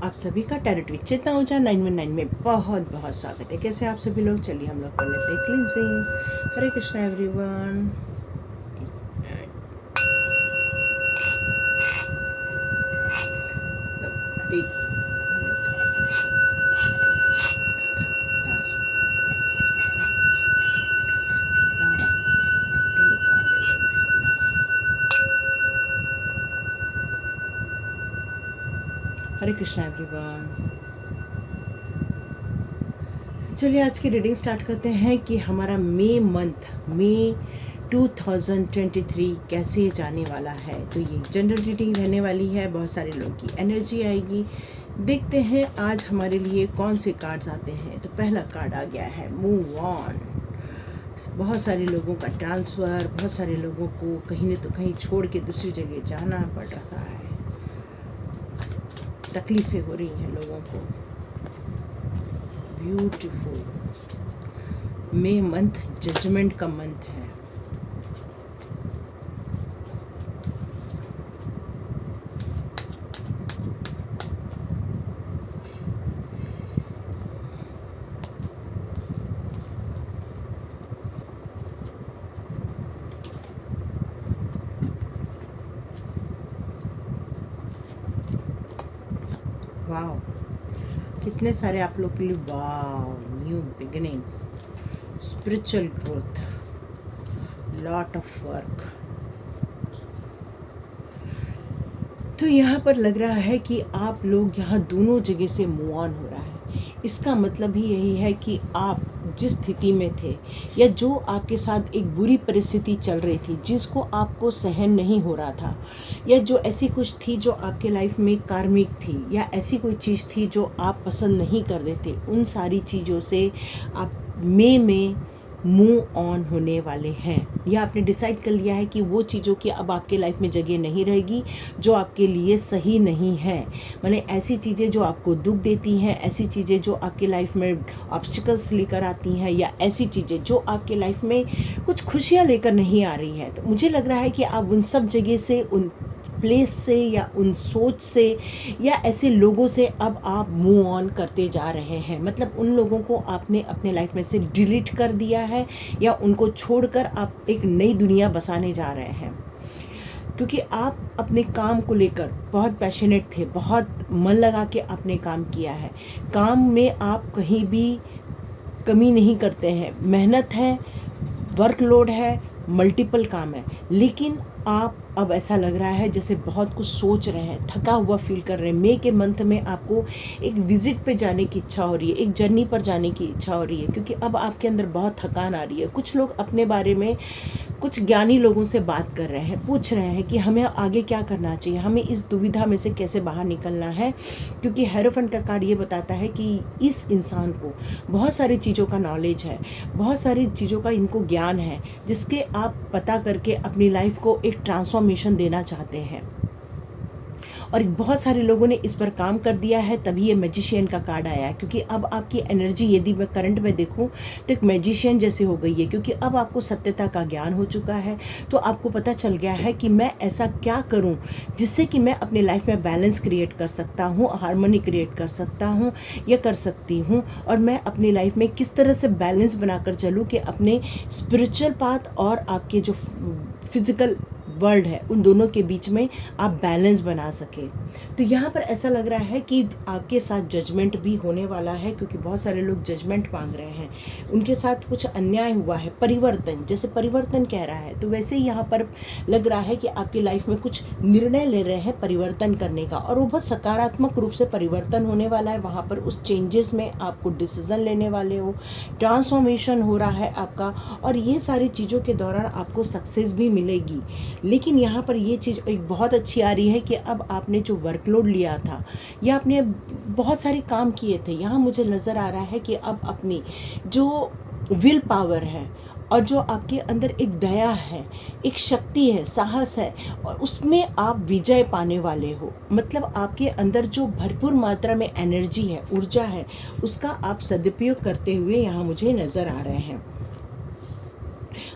आप सभी का टैरोट विद चेतना ऊर्जा 919 में बहुत बहुत स्वागत है। कैसे आप सभी लोग? चलिए हम लोग कर लेते हैं क्लींजिंग। हरे कृष्णा एवरीवन। हरे कृष्णा एवरीवन। चलिए आज की रीडिंग स्टार्ट करते हैं कि हमारा मई 2023 कैसे जाने वाला है। तो ये जनरल रीडिंग रहने वाली है, बहुत सारे लोगों की एनर्जी आएगी। देखते हैं आज हमारे लिए कौन से कार्ड्स आते हैं। तो पहला कार्ड आ गया है मूव ऑन। बहुत सारे लोगों का ट्रांसफ़र, बहुत सारे लोगों को कहीं न तो कहीं छोड़ के दूसरी जगह जाना पड़ रहा है, तकलीफ़ें हो रही हैं लोगों को। ब्यूटीफुल। मई मंथ जजमेंट का मंथ है। वाओ, कितने सारे आप लोग के लिए। Wow, new beginning, spiritual growth, lot of work. तो यहाँ पर लग रहा है कि आप लोग यहाँ दोनों जगह से मूव ऑन हो रहा है। इसका मतलब ही यही है कि आप जिस स्थिति में थे या जो आपके साथ एक बुरी परिस्थिति चल रही थी, जिसको आपको सहन नहीं हो रहा था, या जो ऐसी कुछ थी जो आपके लाइफ में कार्मिक थी, या ऐसी कोई चीज़ थी जो आप पसंद नहीं कर रहे थे, उन सारी चीज़ों से आप मई में मूव ऑन होने वाले हैं। या आपने डिसाइड कर लिया है कि वो चीज़ों की अब आपके लाइफ में जगह नहीं रहेगी जो आपके लिए सही नहीं है। माने ऐसी चीज़ें जो आपको दुख देती हैं, ऐसी चीज़ें जो आपके लाइफ में ऑब्स्टिकल्स लेकर आती हैं, या ऐसी चीज़ें जो आपके लाइफ में कुछ खुशियाँ लेकर नहीं आ रही हैं। तो मुझे लग रहा है कि आप उन सब जगह से, उन प्लेस से, या उन सोच से, या ऐसे लोगों से अब आप मूव ऑन करते जा रहे हैं। मतलब उन लोगों को आपने अपने लाइफ में से डिलीट कर दिया है, या उनको छोड़कर आप एक नई दुनिया बसाने जा रहे हैं। क्योंकि आप अपने काम को लेकर बहुत पैशनेट थे, बहुत मन लगा के आपने काम किया है। काम में आप कहीं भी कमी नहीं करते हैं। मेहनत है, वर्कलोड है, मल्टीपल काम है, लेकिन आप अब ऐसा लग रहा है जैसे बहुत कुछ सोच रहे हैं, थका हुआ फील कर रहे हैं। मई के मंथ में आपको एक विज़िट पे जाने की इच्छा हो रही है, एक जर्नी पर जाने की इच्छा हो रही है, क्योंकि अब आपके अंदर बहुत थकान आ रही है। कुछ लोग अपने बारे में कुछ ज्ञानी लोगों से बात कर रहे हैं, पूछ रहे हैं कि हमें आगे क्या करना चाहिए, हमें इस दुविधा में से कैसे बाहर निकलना है। क्योंकि हेरोफेंट का कार्ड ये बताता है कि इस इंसान को बहुत सारी चीज़ों का नॉलेज है, बहुत सारी चीज़ों का इनको ज्ञान है, जिसके आप पता करके अपनी लाइफ को एक ट्रांसफॉर्मेशन देना चाहते हैं। और बहुत सारे लोगों ने इस पर काम कर दिया है, तभी ये मैजिशियन का कार्ड आया है। क्योंकि अब आपकी एनर्जी यदि मैं करंट में देखूं तो एक मैजिशियन जैसे हो गई है। क्योंकि अब आपको सत्यता का ज्ञान हो चुका है, तो आपको पता चल गया है कि मैं ऐसा क्या करूं जिससे कि मैं अपने लाइफ में बैलेंस क्रिएट कर सकता हूं, हार्मनी क्रिएट कर सकता हूं या कर सकती हूं। और मैं अपनी लाइफ में किस तरह से बैलेंस बनाकर चलूँ कि अपने स्पिरिचुअल पाथ और आपके जो फिजिकल वर्ल्ड है, उन दोनों के बीच में आप बैलेंस बना सके। तो यहाँ पर ऐसा लग रहा है कि आपके साथ जजमेंट भी होने वाला है, क्योंकि बहुत सारे लोग जजमेंट मांग रहे हैं। उनके साथ कुछ अन्याय हुआ है, परिवर्तन, जैसे परिवर्तन कह रहा है, तो वैसे ही यहाँ पर लग रहा है कि आपकी लाइफ में कुछ निर्णय ले रहे हैं परिवर्तन करने का, और वो बहुत सकारात्मक रूप से परिवर्तन होने वाला है। वहाँ पर उस चेंजेस में आपको डिसीज़न लेने वाले हो, ट्रांसफॉर्मेशन हो रहा है आपका, और ये सारी चीज़ों के दौरान आपको सक्सेस भी मिलेगी। लेकिन यहाँ पर ये चीज़ एक बहुत अच्छी आ रही है कि अब आपने जो वर्कलोड लिया था, या आपने बहुत सारे काम किए थे, यहाँ मुझे नज़र आ रहा है कि अब अपनी जो विल पावर है, और जो आपके अंदर एक दया है, एक शक्ति है, साहस है, और उसमें आप विजय पाने वाले हो। मतलब आपके अंदर जो भरपूर मात्रा में एनर्जी है, ऊर्जा है, उसका आप सदुपयोग करते हुए यहाँ मुझे नज़र आ रहे हैं।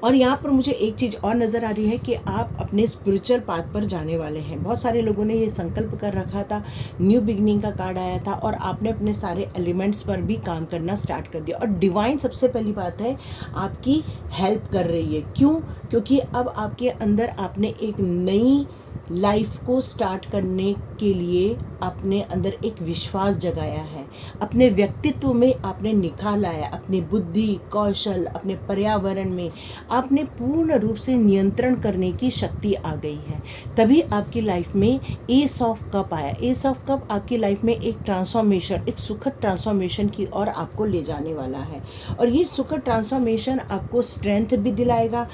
और यहाँ पर मुझे एक चीज़ और नज़र आ रही है कि आप अपने स्पिरिचुअल पाथ पर जाने वाले हैं। बहुत सारे लोगों ने ये संकल्प कर रखा था, न्यू बिगनिंग का कार्ड आया था और आपने अपने सारे एलिमेंट्स पर भी काम करना स्टार्ट कर दिया। और डिवाइन सबसे पहली बात है आपकी हेल्प कर रही है। क्यों? क्योंकि अब आपके अंदर आपने एक नई लाइफ को स्टार्ट करने के लिए आपने अंदर एक विश्वास जगाया है, अपने व्यक्तित्व में आपने निखार लाया, अपनी बुद्धि कौशल, अपने पर्यावरण में आपने पूर्ण रूप से नियंत्रण करने की शक्ति आ गई है। तभी आपकी लाइफ में एस ऑफ कप आया। एस ऑफ कप आपकी लाइफ में एक ट्रांसफॉर्मेशन, एक सुखद ट्रांसफॉर्मेशन की ओर आपको ले जाने वाला है। और ये सुखद ट्रांसफॉर्मेशन आपको स्ट्रेंथ भी दिलाएगा,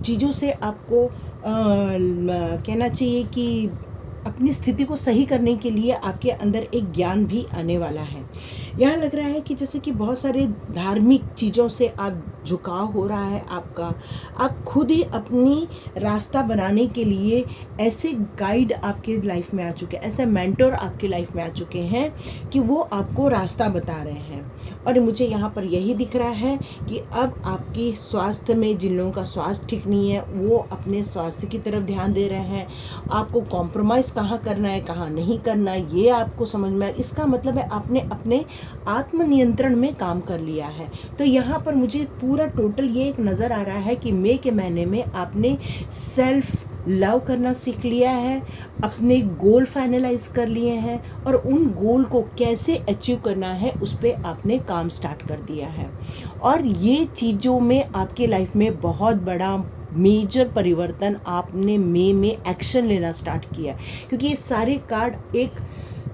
चीज़ों से आपको कहना चाहिए कि अपनी स्थिति को सही करने के लिए आपके अंदर एक ज्ञान भी आने वाला है। यहाँ लग रहा है कि जैसे कि बहुत सारे धार्मिक चीज़ों से आप झुकाव हो रहा है आपका, आप खुद ही अपनी रास्ता बनाने के लिए ऐसे गाइड आपके लाइफ में आ चुके हैं, ऐसे मेंटोर आपकी लाइफ में आ चुके हैं कि वो आपको रास्ता बता रहे हैं। और मुझे यहाँ पर यही दिख रहा है कि अब आपकी स्वास्थ्य में, जिन लोगों का स्वास्थ्य ठीक नहीं है वो अपने स्वास्थ्य की तरफ ध्यान दे रहे हैं। आपको कॉम्प्रोमाइज़ कहाँ करना है कहाँ नहीं करना है ये आपको समझ में आए। इसका मतलब है आपने अपने आत्मनियंत्रण में काम कर लिया है। तो यहाँ पर मुझे पूरा टोटल ये एक नज़र आ रहा है कि मई के महीने में आपने सेल्फ लव करना सीख लिया है, अपने गोल फाइनलाइज कर लिए हैं और उन गोल को कैसे अचीव करना है उस पर आपने काम स्टार्ट कर दिया है। और ये चीज़ों में आपके लाइफ में बहुत बड़ा मेजर परिवर्तन आपने मई में एक्शन लेना स्टार्ट किया, क्योंकि ये सारे कार्ड एक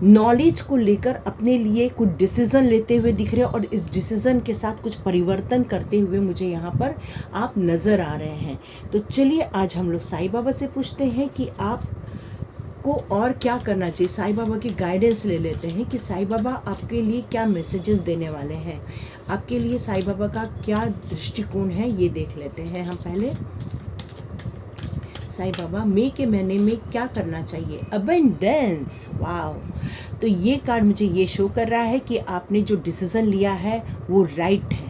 नॉलेज को लेकर अपने लिए कुछ डिसीज़न लेते हुए दिख रहे हैं और इस डिसीज़न के साथ कुछ परिवर्तन करते हुए मुझे यहाँ पर आप नज़र आ रहे हैं। तो चलिए आज हम लोग साईं बाबा से पूछते हैं कि आप को और क्या करना चाहिए। साईं बाबा की गाइडेंस ले लेते हैं कि साईं बाबा आपके लिए क्या मैसेजेस देने वाले हैं, आपके लिए साईं बाबा का क्या दृष्टिकोण है ये देख लेते हैं हम पहले। साईं बाबा मई के महीने में क्या करना चाहिए? अबंडेंस। वाओ! तो ये कार्ड मुझे ये शो कर रहा है कि आपने जो डिसीज़न लिया है वो राइट है।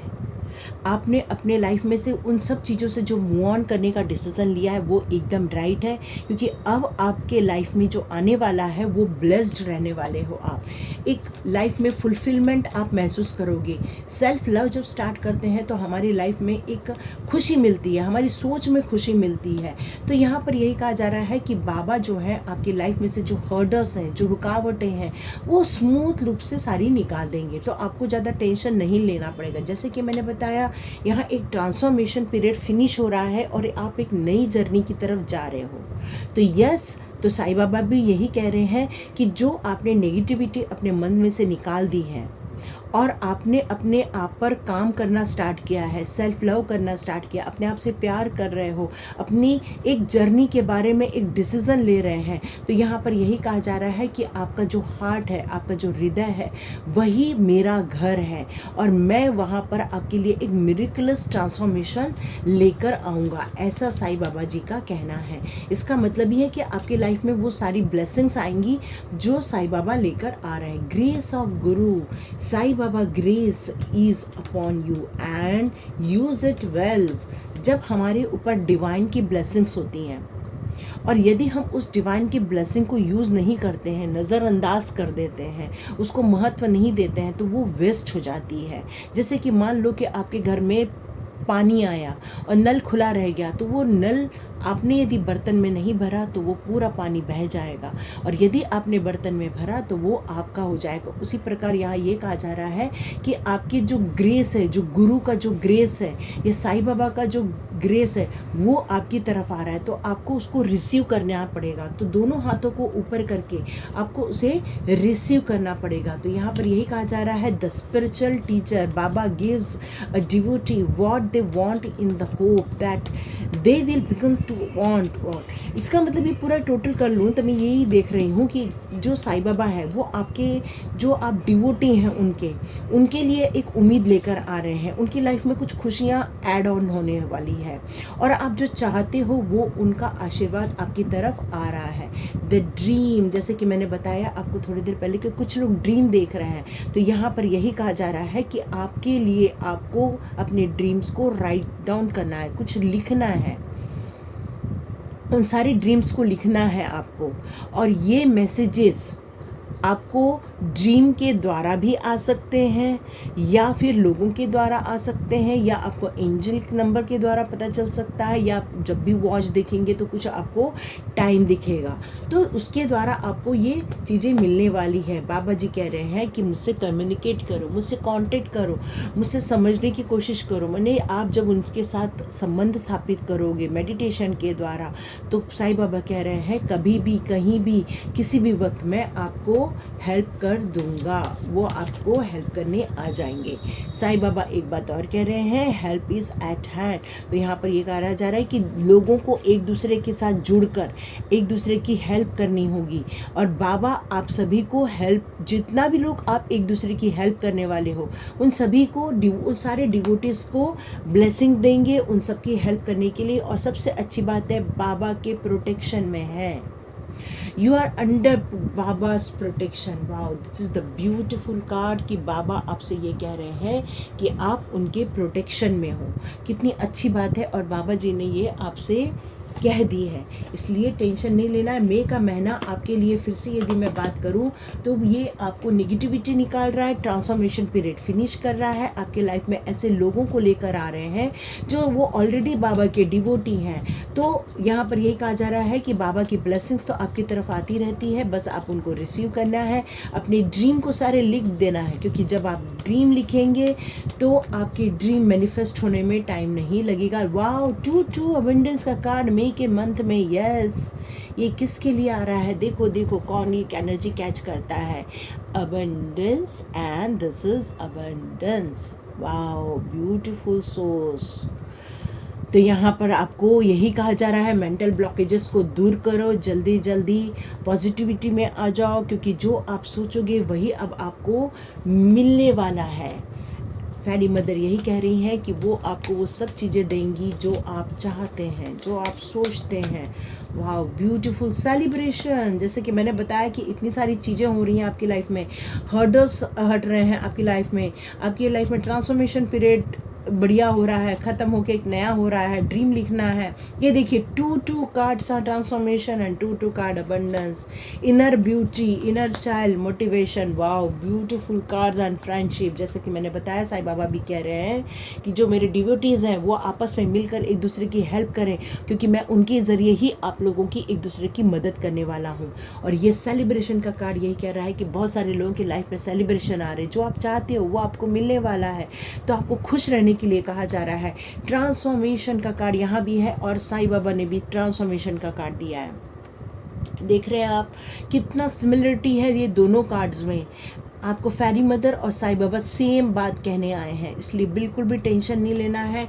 आपने अपने लाइफ में से उन सब चीज़ों से जो मूव ऑन करने का डिसीज़न लिया है वो एकदम राइट है, क्योंकि अब आपके लाइफ में जो आने वाला है वो ब्लेस्ड रहने वाले हो। आप एक लाइफ में फुलफिलमेंट आप महसूस करोगे। सेल्फ लव जब स्टार्ट करते हैं तो हमारी लाइफ में एक खुशी मिलती है, हमारी सोच में खुशी मिलती है। तो यहाँ पर यही कहा जा रहा है कि बाबा जो है आपकी लाइफ में से जो हर्डर्स हैं, जो रुकावटें हैं वो स्मूथ रूप से सारी निकाल देंगे। तो आपको ज़्यादा टेंशन नहीं लेना पड़ेगा। जैसे कि मैंने बताया यहाँ एक ट्रांसफॉर्मेशन पीरियड फिनिश हो रहा है और आप एक नई जर्नी की तरफ जा रहे हो। तो यस, तो साईं बाबा भी यही कह रहे हैं कि जो आपने नेगेटिविटी अपने मन में से निकाल दी है और आपने अपने आप पर काम करना स्टार्ट किया है, सेल्फ लव करना स्टार्ट किया, अपने आप से प्यार कर रहे हो, अपनी एक जर्नी के बारे में एक डिसीज़न ले रहे हैं। तो यहाँ पर यही कहा जा रहा है कि आपका जो हार्ट है, आपका जो हृदय है वही मेरा घर है और मैं वहाँ पर आपके लिए एक मिरेकलस ट्रांसफॉर्मेशन लेकर आऊँगा, ऐसा साईं बाबा जी का कहना है। इसका मतलब ये है कि आपकी लाइफ में वो सारी ब्लेसिंग्स आएंगी जो साईं बाबा लेकर आ रहे हैं। Grace of guru, Sai Baba grace is upon you and use it well. जब हमारे ऊपर डिवाइन की ब्लेसिंग्स होती हैं और यदि हम उस डिवाइन की ब्लेसिंग को यूज़ नहीं करते हैं, नज़रअंदाज कर देते हैं, उसको महत्व नहीं देते हैं, तो वो वेस्ट हो जाती है। जैसे कि मान लो कि आपके घर में पानी आया और नल खुला रह गया, तो वो नल आपने यदि बर्तन में नहीं भरा तो वो पूरा पानी बह जाएगा और यदि आपने बर्तन में भरा तो वो आपका हो जाएगा। उसी प्रकार यहाँ ये कहा जा रहा है कि आपकी जो ग्रेस है, जो गुरु का जो ग्रेस है, ये साईं बाबा का जो ग्रेस है वो आपकी तरफ आ रहा है, तो आपको उसको रिसीव करना पड़ेगा। तो दोनों हाथों को ऊपर करके आपको उसे रिसीव करना पड़ेगा। तो यहाँ पर यही कहा जा रहा है, the spiritual teacher Baba gives a devotee what they want in the hope that they will become to want what. इसका मतलब ये पूरा टोटल कर लूँ तो मैं यही देख रही हूँ कि जो साईं बाबा है वो आपके जो आप डिवोटी हैं उनके लिए एक उम्मीद लेकर आ रहे हैं। उनकी लाइफ में कुछ खुशियाँ ऐड ऑन होने वाली है। है और आप जो चाहते हो वो उनका आशीर्वाद आपकी तरफ आ रहा है। द ड्रीम, जैसे कि मैंने बताया आपको थोड़ी देर पहले कि कुछ लोग ड्रीम देख रहे हैं, तो यहाँ पर यही कहा जा रहा है कि आपके लिए आपको अपने ड्रीम्स को राइट डाउन करना है, कुछ लिखना है, उन सारी ड्रीम्स को लिखना है आपको। और ये मैसेजेस आपको ड्रीम के द्वारा भी आ सकते हैं या फिर लोगों के द्वारा आ सकते हैं या आपको एंजल नंबर के द्वारा पता चल सकता है, या आप जब भी वॉच देखेंगे तो कुछ आपको टाइम दिखेगा, तो उसके द्वारा आपको ये चीज़ें मिलने वाली है। बाबा जी कह रहे हैं कि मुझसे कम्युनिकेट करो, मुझसे कांटेक्ट करो, मुझसे समझने की कोशिश करो। मैंने आप जब उनके साथ संबंध स्थापित करोगे मेडिटेशन के द्वारा, तो साईं बाबा कह रहे हैं कभी भी कहीं भी किसी भी वक्त मैं आपको हेल्प कर दूंगा, वो आपको हेल्प करने आ जाएंगे। साईं बाबा एक बात और कह रहे हैं, हेल्प इज़ एट हैंड। तो यहाँ पर ये कहा जा रहा है कि लोगों को एक दूसरे के साथ जुड़कर एक दूसरे की हेल्प करनी होगी, और बाबा आप सभी को हेल्प, जितना भी लोग आप एक दूसरे की हेल्प करने वाले हो उन सभी को, उन सारे डिवोटीज़ को ब्लेसिंग देंगे उन सबकी हेल्प करने के लिए। और सबसे अच्छी बात है बाबा के प्रोटेक्शन में है, यू आर अंडर बाबा's protection. Wow, this is the beautiful card कि बाबा आपसे ये कह रहे हैं कि आप उनके प्रोटेक्शन में हो। कितनी अच्छी बात है, और बाबा जी ने ये आपसे कह दी है, इसलिए टेंशन नहीं लेना है। मई का महीना आपके लिए, फिर से यदि मैं बात करूं तो ये आपको निगेटिविटी निकाल रहा है, ट्रांसफॉर्मेशन पीरियड फिनिश कर रहा है, आपके लाइफ में ऐसे लोगों को लेकर आ रहे हैं जो वो ऑलरेडी बाबा के डिवोटी हैं। तो यहाँ पर यही कहा जा रहा है कि बाबा की ब्लेसिंग्स तो आपकी तरफ आती रहती है, बस आप उनको रिसीव करना है, अपने ड्रीम को सारे लिख देना है, क्योंकि जब आप ड्रीम लिखेंगे तो आपके ड्रीम मैनिफेस्ट होने में टाइम नहीं लगेगा। वाओ, 2 अबंडेंस का कार्ड मई के मंथ में, यस, ये किसके लिए आ रहा है? देखो देखो कौन ये एनर्जी कैच करता है, abundance, and this is abundance. Wow, beautiful source. तो यहाँ पर आपको यही कहा जा रहा है, मेंटल ब्लॉकेजेस को दूर करो, जल्दी जल्दी पॉजिटिविटी में आ जाओ, क्योंकि जो आप सोचोगे वही अब आपको मिलने वाला है। फेरी मदर यही कह रही हैं कि वो आपको वो सब चीज़ें देंगी जो आप चाहते हैं, जो आप सोचते हैं। वाह, ब्यूटीफुल सेलिब्रेशन। जैसे कि मैंने बताया कि इतनी सारी चीज़ें हो रही हैं आपकी लाइफ में, हर्डल्स हट रहे हैं आपकी लाइफ में, आपकी लाइफ में ट्रांसफॉर्मेशन पीरियड बढ़िया हो रहा है, ख़त्म होके एक नया हो रहा है, ड्रीम लिखना है। ये देखिए 2 cards are transformation and 2 card abundance, inner beauty, inner child, motivation. Wow, beautiful cards and friendship. जैसे कि मैंने बताया साईं बाबा भी कह रहे हैं कि जो मेरे डिवोटीज़ हैं वो आपस में मिलकर एक दूसरे की हेल्प करें, क्योंकि मैं उनके ज़रिए ही आप लोगों की एक दूसरे की मदद करने वाला हूँ। और ये सेलिब्रेशन का कार्ड यही कह रहा है कि बहुत सारे लोगों की लाइफ में सेलिब्रेशन आ रहे हैं, जो आप चाहते हो वो आपको मिलने वाला है, तो आपको खुश रहने के लिए कहा जा रहा है। ट्रांसफॉर्मेशन का कार्ड यहाँ भी है, और साईं बाबा ने भी ट्रांसफॉर्मेशन का कार्ड दिया है। देख रहे हैं आप कितना सिमिलरिटी है ये दोनों कार्ड्स में। आपको फेरी मदर और साईं बाबा सेम बात कहने आए हैं, इसलिए बिल्कुल भी टेंशन नहीं लेना है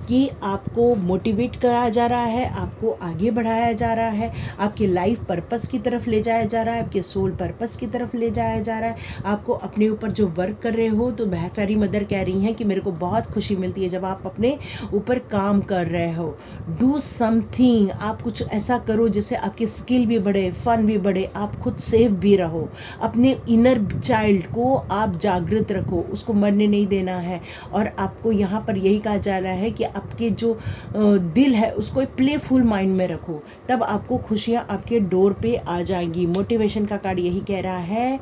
कि आपको मोटिवेट कराया जा रहा है, आपको आगे बढ़ाया जा रहा है, आपके लाइफ पर्पस की तरफ ले जाया जा रहा है, आपके सोल पर्पस की तरफ ले जाया जा रहा है। आपको अपने ऊपर जो वर्क कर रहे हो, तो फेरी मदर कह रही हैं कि मेरे को बहुत खुशी मिलती है जब आप अपने ऊपर काम कर रहे हो। डू समथिंग, आप कुछ ऐसा करो जिससे आपकी स्किल भी बढ़े, फन भी बढ़े, आप खुद सेफ भी रहो, अपने इनर चाइल्ड को आप जागृत रखो, उसको मरने नहीं देना है। और आपको यहाँ पर यही कहा जा रहा है कि आपके जो दिल है उसको एक प्लेफुल माइंड में रखो, तब आपको खुशियाँ आपके डोर पे आ जाएंगी। मोटिवेशन का कार्ड यही कह रहा है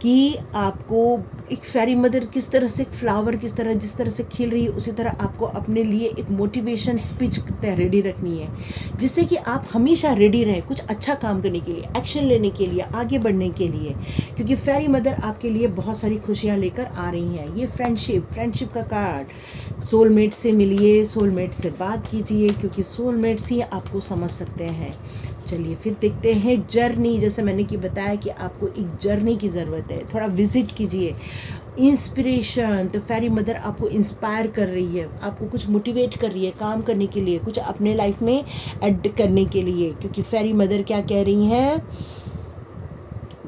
कि आपको एक फेरी मदर किस तरह से, फ्लावर किस तरह, जिस तरह से खिल रही है, उसी तरह आपको अपने लिए एक मोटिवेशन स्पीच रेडी रखनी है, जिससे कि आप हमेशा रेडी रहें कुछ अच्छा काम करने के लिए, एक्शन लेने के लिए, आगे बढ़ने के लिए, क्योंकि फेरी मदर आपके लिए बहुत सारी खुशियाँ लेकर आ रही हैं। ये फ्रेंडशिप का कार्ड, सोलमेट से मिलिए, सोलमेट से बात कीजिए, क्योंकि सोलमेट्स ही आपको समझ सकते हैं। चलिए फिर देखते हैं जर्नी। जैसे मैंने कि बताया कि आपको एक जर्नी की ज़रूरत है, थोड़ा विजिट कीजिए। इंस्पिरेशन, तो फेरी मदर आपको इंस्पायर कर रही है, आपको कुछ मोटिवेट कर रही है काम करने के लिए, कुछ अपने लाइफ में ऐड करने के लिए, क्योंकि फेरी मदर क्या कह रही हैं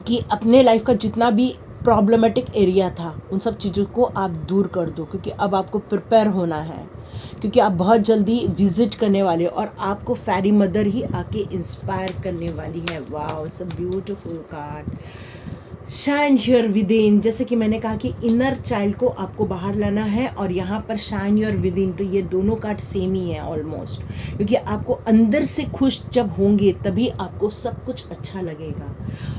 कि अपने लाइफ का जितना भी प्रॉब्लमेटिक एरिया था उन सब चीज़ों को आप दूर कर दो, क्योंकि अब आपको प्रिपेयर होना है, क्योंकि आप बहुत जल्दी विजिट करने वाले हो और आपको फेरी मदर ही आके इंस्पायर करने वाली है। Wow, it's a beautiful card. Shine your with in, जैसे कि मैंने कहा कि इनर चाइल्ड को आपको बाहर लाना है, और यहाँ पर शाइन योर विद इन, तो ये दोनों कार्ड सेम ही है ऑलमोस्ट, क्योंकि आपको अंदर से खुश जब होंगे तभी आपको सब कुछ अच्छा लगेगा।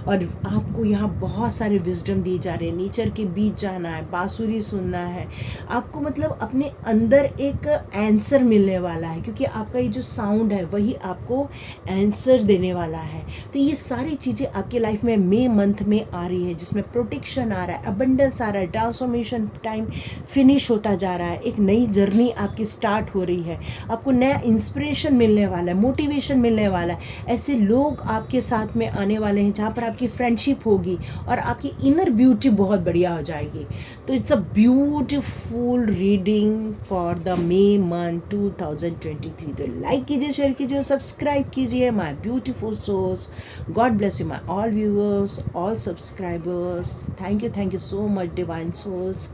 और आपको यहाँ बहुत सारे विजडम दिए जा रहे हैं, नेचर के बीच जाना है, बांसुरी सुनना है आपको, मतलब अपने अंदर एक आंसर मिलने वाला है, क्योंकि आपका ये जो साउंड है वही आपको आंसर देने वाला है। तो ये सारी चीज़ें आपके लाइफ में मई मंथ में आ रही है, जिसमें प्रोटेक्शन आ रहा है, अबंडेंस आ रहा है, ट्रांसफॉर्मेशन टाइम फिनिश होता जा रहा है, एक नई जर्नी आपकी स्टार्ट हो रही है, आपको नया इंस्पिरेशन मिलने वाला है, मोटिवेशन मिलने वाला है। ऐसे लोग आपके साथ में आने वाले हैं जहाँ पर आपकी फ्रेंडशिप होगी और आपकी इनर ब्यूटी बहुत बढ़िया हो जाएगी। तो it's a beautiful reading for the May month 2023। तो लाइक कीजिए, शेयर कीजिए, सब्सक्राइब कीजिए my beautiful souls. God bless you my all viewers, all subscribers. Thank you so much divine souls,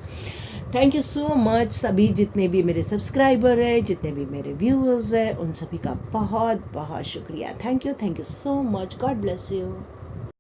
thank you so much. सभी जितने भी मेरे subscriber हैं, जितने भी मेरे व्यूअर्स हैं, उन सभी का बहुत बहुत शुक्रिया। Thank you so much. God bless you.